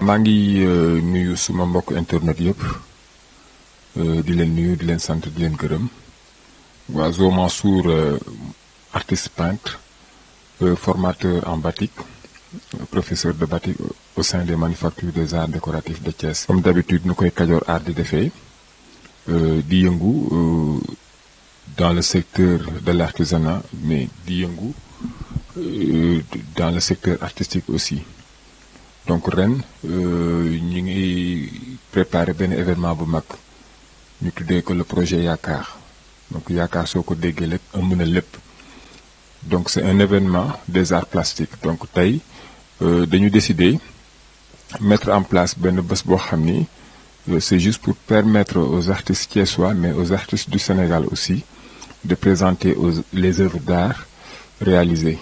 maa ngi nuyu suma mbokk internet yëpp di leen nuyu di leen sant di leen gërëm waa Zo Mansour artiste peintre formateur en batik professeur de batik au sein des manufactures des arts décoratifs de Thiès. Comme d'habitude nu koy Kajoor Art di defee di yëngu dans le secteur de l'artisanat mais di yëngu dans le secteur artistique aussi. Donc ren ñu ngi préparer benn événement bu mag ñu tuddee ko le projet Yaakaar donc Yaakaar soo ko déggee lépp ëmb na lépp donc c'est un événement des arts plastiques donc tey dañu décider mettre en place benn bés boo xam ni c'est juste pour permettre aux artistes thiessois mais aux artistes du Sénégal aussi de présenter les œuvres d'art réalisées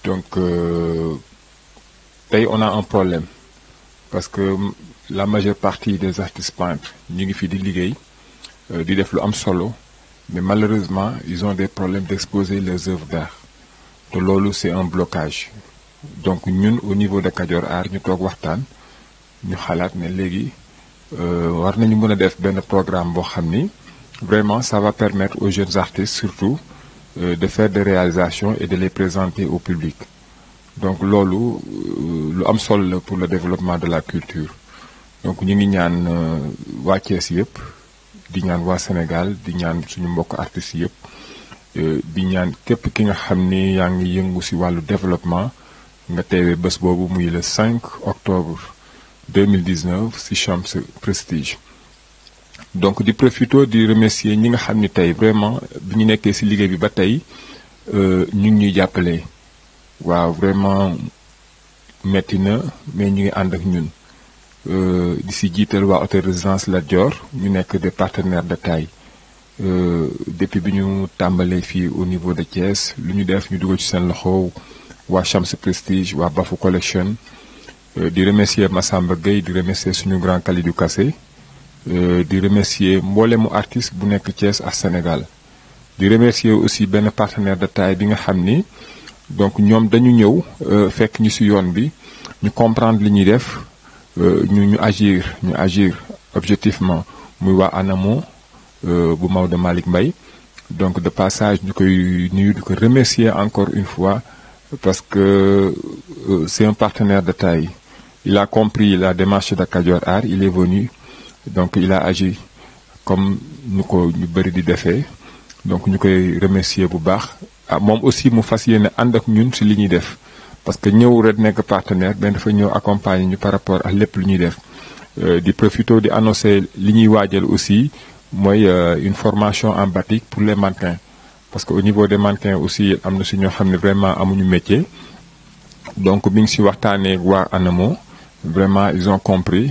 donc tey on a un problème parce que la majeure partie des artistes peintres ñu ngi fi di liggéey di def lu am solo mais malheureusement ils ont des problèmes d'exposer leurs œuvres d'art te loolu c'est un blocage donc ñun au niveau de Kajoor Art ñu toog waxtaan ñu xalaat ne léegi war nañu mën a def benn programme boo xam ni vraiment ça va permettre aux jeunes artistes surtout de faire des réalisations et de les présenter au public donc loolu lu am solo la pour le développement de la culture donc ñu ngi ñaan waa Thiès yëpp di ñaan waa Sénégal di ñaan suñu mbokk artistes yëpp di ñaan képp ki nga xam ni yaa ngi yëngu ci wàllu développement nga teewee bés boobu muy le 5 octobre 2019 ci Shams Prestige donc di profiter di remercier ñi nga xam ni tey vraiment bi ñu nekkee ci liggéey bi ba tey ñu ngi ñuy jàppale. waaw vraiment metti na mais ñu ngi ànd ak ñun di si jiital waa hôtel résidence Lat Dior ñu nekk des partenaires de taille depuis bi ñu tàmbalee fii au niveau de Thiès lu ñu def ñu dugal ci seen loxo waa Shams Prestige waa Bafou Collection di remercier Massamba Gueye di remercier suñu grand Khalidou Kassé di remercier mboolemu artiste bu nekk Thiès ak Sénégal di remercier aussi benn partenaire de taille bi nga xam ni donc ñoom dañu ñëw fekk ñu ci yoon bi ñu comprendre li ñuy def ñu agir objectivement muy waa ANAMO bu Maodo Malick Mbaye donc de passage ñu koy nuyu di ko remercier encore une fois parce que c'est un partenaire de taille il a compris la démarche de Kajoor Art il est venu donc il a agi comme ñu ko ñu bëri di defee donc ñu koy remercier bu baax moom aussi mu fas yéene ànd ak ñun ci li ñuy def parce que ñëw rek nekk partenaire benn dafa ñëw accompagner ñu par rapport ak lépp lu ñuy def di profiter di annoncer li ñuy waajal aussi mooy une formation en batik pour les mannequins parce que au niveau des mannequins aussi am na ci ñoo xam ne vraiment amuñu métier donc bi ngi ci waxtaanee waa ANAMO vraiment ils ont compris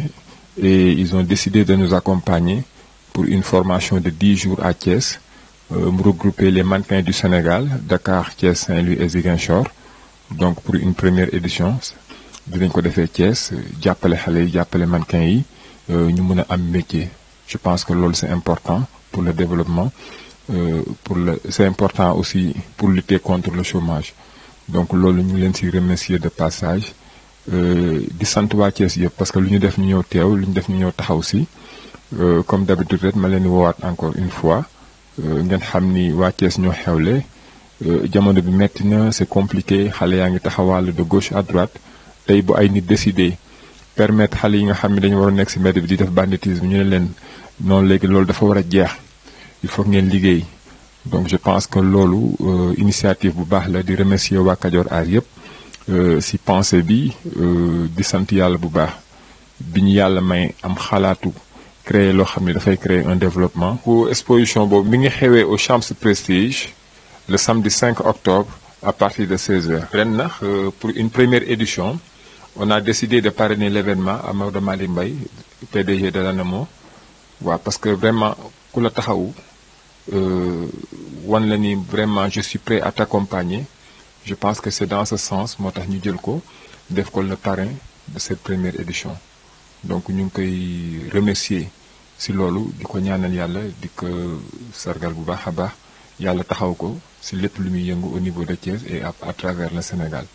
et ils ont décidé de nous accompagner pour une formation de 10 jours à Thiès. Mu regrouper les mannequins du Sénégal Dakar Thiès Saint-Louis et Ziguinchor donc pour une première édition dinañ ko defee Thiès jàppale xale yi jàppale mannequins yi ñu mën a am métier je pense que loolu c'est important pour le développement c'est important aussi pour lutter contre le chômage donc loolu ñu ngi leen ci remercier de passage di sant waa Thiès yëpp parce que lu ñu def ñu ñëw teew lu ñu def ñu ñëw taxaw ci comme d'habitude rek ma leen di woowaat encore une fois ngeen xam ni waa Thiès ñoo xewle jamono bi metti na c'est compliqué xale yaa ngi taxawal de gauche à droite tey bu ay nit décider permettre xale yi nga xam ne dañu war a nekk ci mbedd bi di def banditisme ñu ne leen noonu léegi loolu dafa war a jeex il faut ngeen liggéey donc je pense que loolu initiative bu baax la di remercier waa Kajoor Art yëpp ci pensée bi di sant yàlla bu baax bi ñu yàlla may am xalaatu créer loo xam ne dafay créer un développement. pour exposition boobu mi ngi xewee au Shams Prestige le samedi 5 octobre à partir de 16h. ren nag pour une première édition on a décidé de parrainer l'événement à Maodo Malick Mbaye PDG de l'ANAMO waaw parce que vraiment ku la taxawu wan la ni vraiment je suis prêt à t'accompagner je pense que c'est dans ce sens moo tax ñu jël ko def ko le parrain de cette première édition donc ñu ngi koy remercier ci loolu di ko ñaanal yàlla di ko sargal bu baax a baax yàlla taxaw ko ci lépp lu muy yëngu au niveau de Thiès et à travers le Sénégal